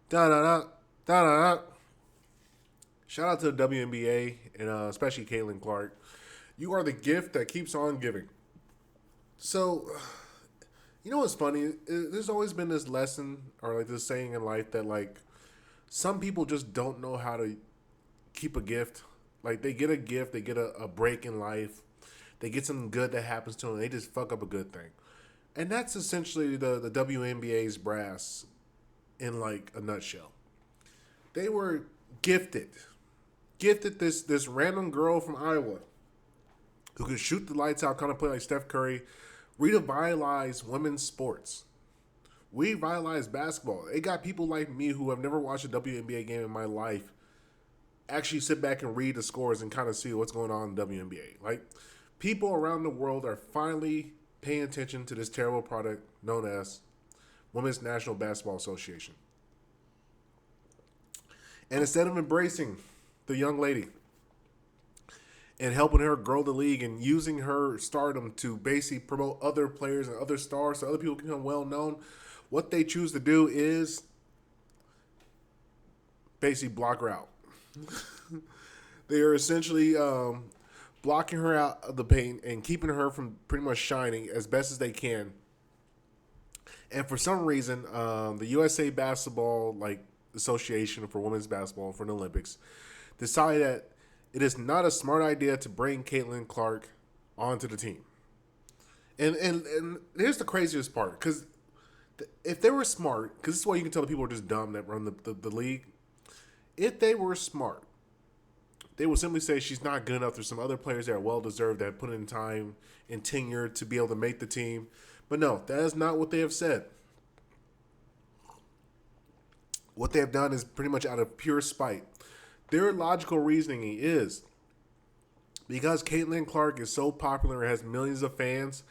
Da da da da da. Shout out to the WNBA and especially Caitlin Clark. You are the gift that keeps on giving. So, you know what's funny? There's always been this lesson or like this saying in life that like some people just don't know how to keep a gift. Like they get a gift, they get a break in life, they get something good that happens to them, they just fuck up a good thing. And that's essentially the WNBA's brass in like a nutshell. They were gifted, gifted this random girl from Iowa who could shoot the lights out, kind of play like Steph Curry, revitalize women's sports. Revitalize basketball. It got people like me who have never watched a WNBA game in my life actually sit back and read the scores and kind of see what's going on in the WNBA. Like, people around the world are finally paying attention to this terrible product known as Women's National Basketball Association. And instead of embracing the young lady and helping her grow the league and using her stardom to basically promote other players and other stars so other people can become well known, what they choose to do is basically block her out. They are essentially blocking her out of the paint and keeping her from pretty much shining as best as they can. And for some reason, the USA Basketball Association for Women's Basketball for the Olympics decided that it is not a smart idea to bring Caitlin Clark onto the team. And here's the craziest part, because if they were smart, because this is why you can tell the people are just dumb that run the league. If they were smart, they would simply say she's not good enough. There's some other players that are well deserved that have put in time and tenure to be able to make the team. But no, that is not what they have said. What they have done is pretty much out of pure spite. Their logical reasoning is because Caitlin Clark is so popular and has millions of fans,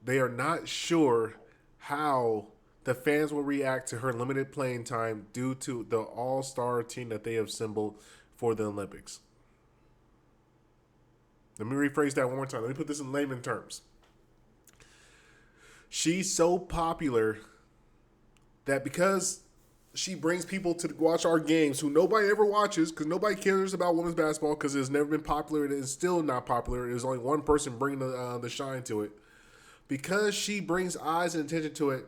they are not sure how the fans will react to her limited playing time due to the all-star team that they have assembled for the Olympics. Let me rephrase that one more time. Let me put this in layman terms. She's so popular that because she brings people to watch our games who nobody ever watches because nobody cares about women's basketball because it's never been popular. It is still not popular. There's only one person bringing the shine to it. Because she brings eyes and attention to it,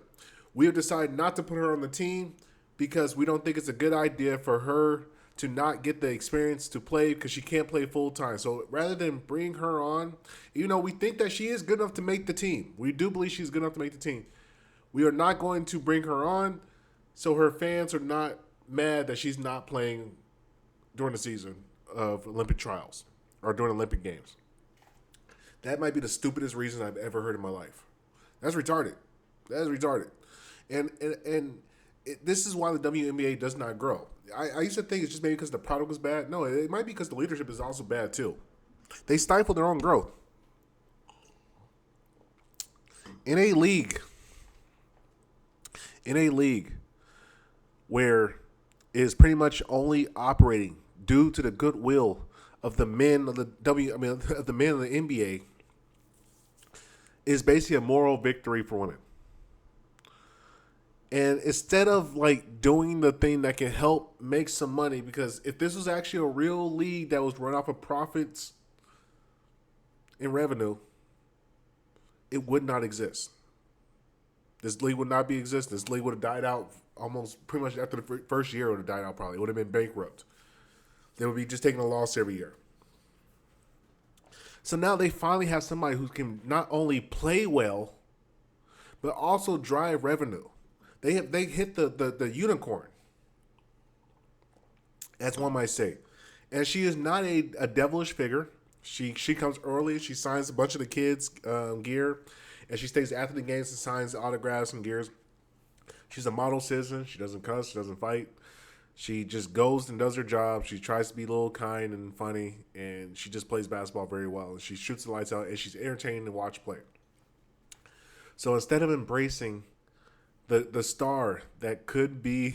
we have decided not to put her on the team because we don't think it's a good idea for her to not get the experience to play because she can't play full time. So rather than bring her on, even though we think that she is good enough to make the team, we do believe she's good enough to make the team, we are not going to bring her on so her fans are not mad that she's not playing during the season of Olympic trials or during Olympic games. That might be the stupidest reason I've ever heard in my life. That's retarded. That is retarded. And this is why the WNBA does not grow. I used to think it's just maybe because the product was bad. No, it might be because the leadership is also bad too. They stifle their own growth. In a league where it is pretty much only operating due to the goodwill of the men of of the men of the NBA, is basically a moral victory for women. And instead of doing the thing that can help make some money, because if this was actually a real league that was run off of profits and revenue, it would not exist. This league would not be existing. This league would have died out almost pretty much after the first year. It would have died out probably. It would have been bankrupt. They would be just taking a loss every year. So now they finally have somebody who can not only play well, but also drive revenue. They hit the unicorn, as one might say. And she is not a devilish figure. She comes early. She signs a bunch of the kids' gear. And she stays after the games and signs autographs and gears. She's a model citizen. She doesn't cuss. She doesn't fight. She just goes and does her job. She tries to be a little kind and funny. And she just plays basketball very well. And she shoots the lights out. And she's entertaining to watch play. So instead of embracing the star that could be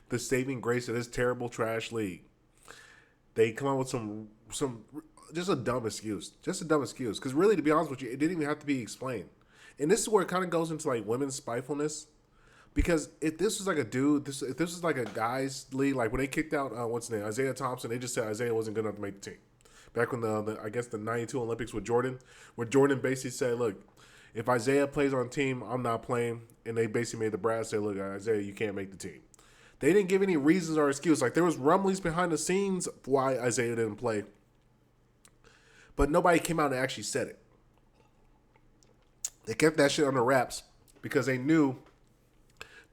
the saving grace of this terrible trash league, they come up with some just a dumb excuse. Just a dumb excuse. Because really, to be honest with you, it didn't even have to be explained. And this is where it kind of goes into women's spitefulness. Because if this was like a dude, if this was like a guys league, like when they kicked out what's his name, Isaiah Thompson, they just said Isaiah wasn't good enough to make the team. Back when the I guess the '92 Olympics with Jordan, where Jordan basically said, "Look, if Isaiah plays on the team, I'm not playing," and they basically made the brass say, "Look, Isaiah, you can't make the team." They didn't give any reasons or excuse. Like there was rumblings behind the scenes why Isaiah didn't play, but nobody came out and actually said it. They kept that shit under wraps because they knew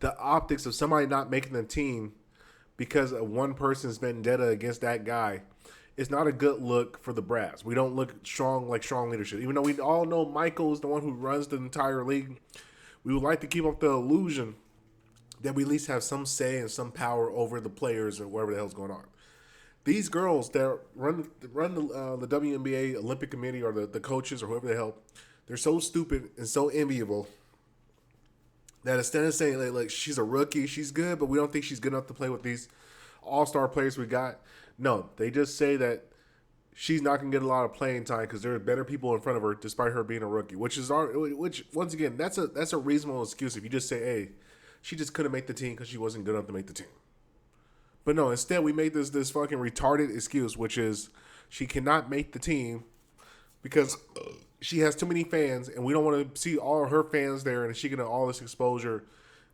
the optics of somebody not making the team because of one person's vendetta against that guy is not a good look for the brass. We don't look strong like strong leadership. Even though we all know Michael is the one who runs the entire league, we would like to keep up the illusion that we at least have some say and some power over the players or whatever the hell's going on. These girls that run the WNBA Olympic Committee or the coaches or whoever the hell, they're so stupid and so enviable that instead of saying like she's a rookie, she's good, but we don't think she's good enough to play with these all-star players we got. No, they just say that she's not gonna get a lot of playing time because there are better people in front of her, despite her being a rookie. Which once again, that's a reasonable excuse if you just say, hey, she just couldn't make the team because she wasn't good enough to make the team. But no, instead we made this fucking retarded excuse, which is she cannot make the team because she has too many fans, and we don't want to see all her fans there, and she getting all this exposure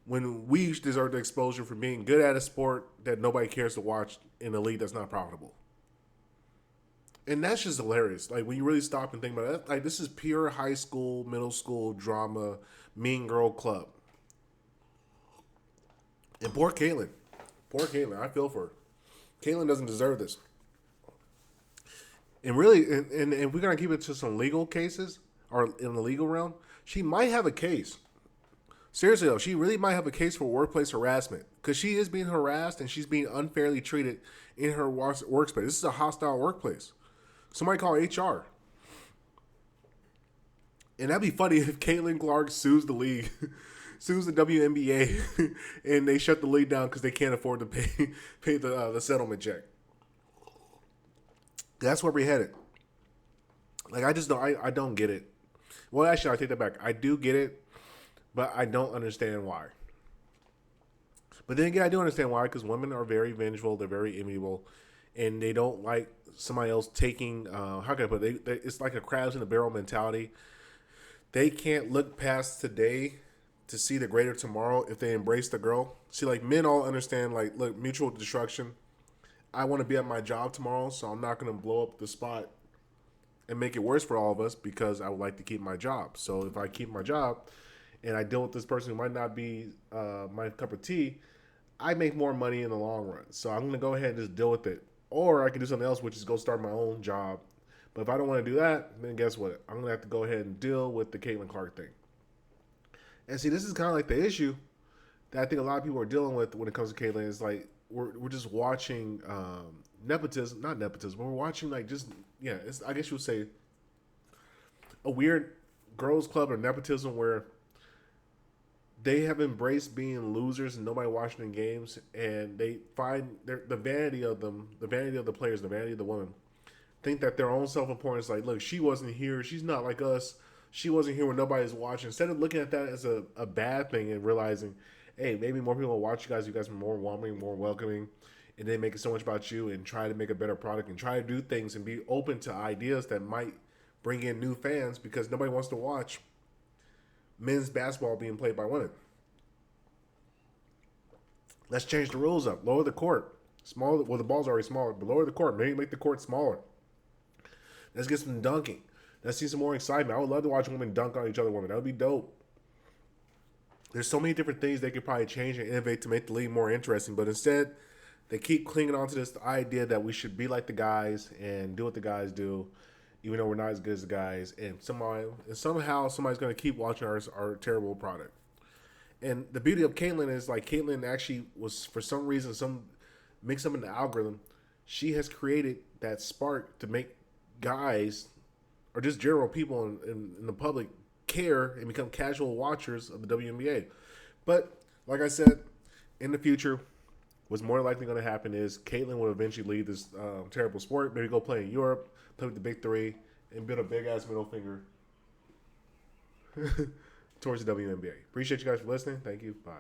when we deserve the exposure for being good at a sport that nobody cares to watch in a league that's not profitable. And that's just hilarious. Like when you really stop and think about it, like this is pure high school, middle school drama, mean girl club. And poor Caitlyn. Poor Caitlyn. I feel for her. Caitlyn doesn't deserve this. And really, and if we're going to keep it to some legal cases or in the legal realm, she might have a case. Seriously, though, she really might have a case for workplace harassment because she is being harassed and she's being unfairly treated in her workspace. This is a hostile workplace. Somebody call HR. And that'd be funny if Caitlin Clark sues the league, sues the WNBA, and they shut the league down because they can't afford to pay the settlement check. That's where we're headed. Like I don't get it. Well, actually, I take that back. I do get it, but I don't understand why. But then again, I do understand why because women are very vengeful. They're very amiable, and they don't like somebody else taking. How can I put it? It's like a crabs in a barrel mentality. They can't look past today to see the greater tomorrow if they embrace the girl. See, like men all understand, like, look, mutual destruction. I want to be at my job tomorrow, so I'm not going to blow up the spot and make it worse for all of us because I would like to keep my job. So if I keep my job and I deal with this person who might not be my cup of tea, I make more money in the long run. So I'm going to go ahead and just deal with it. Or I can do something else, which is go start my own job. But if I don't want to do that, then guess what? I'm going to have to go ahead and deal with the Caitlin Clark thing. And see, this is kind of like the issue that I think a lot of people are dealing with when it comes to Caitlin. Is like we're just watching nepotism, not nepotism, but we're watching like just, yeah, it's, I guess you would say a weird girls club or nepotism where they have embraced being losers and nobody watching the games, and they find the vanity of them, the vanity of the players, the vanity of the women, think that their own self-importance, like, look, she wasn't here, she's not like us, she wasn't here when nobody's watching. Instead of looking at that as a bad thing and realizing, hey, maybe more people will watch you guys are more warming, more welcoming, and then make it so much about you and try to make a better product and try to do things and be open to ideas that might bring in new fans because nobody wants to watch men's basketball being played by women. Let's change the rules up. Lower the court. Smaller. Well, the ball's already smaller, but lower the court. Maybe make the court smaller. Let's get some dunking. Let's see some more excitement. I would love to watch women dunk on each other women. That would be dope. There's so many different things they could probably change and innovate to make the league more interesting, but instead, they keep clinging on to this idea that we should be like the guys and do what the guys do, even though we're not as good as the guys. And somehow somebody's going to keep watching our terrible product. And the beauty of Caitlyn is, like, Caitlyn actually was, for some reason, some mix up in the algorithm. She has created that spark to make guys, or just general people in the public, care and become casual watchers of the WNBA. But, like I said, in the future, what's more likely going to happen is Caitlyn will eventually leave this terrible sport, maybe go play in Europe, play with the Big Three, and build a big-ass middle finger towards the WNBA. Appreciate you guys for listening. Thank you. Bye.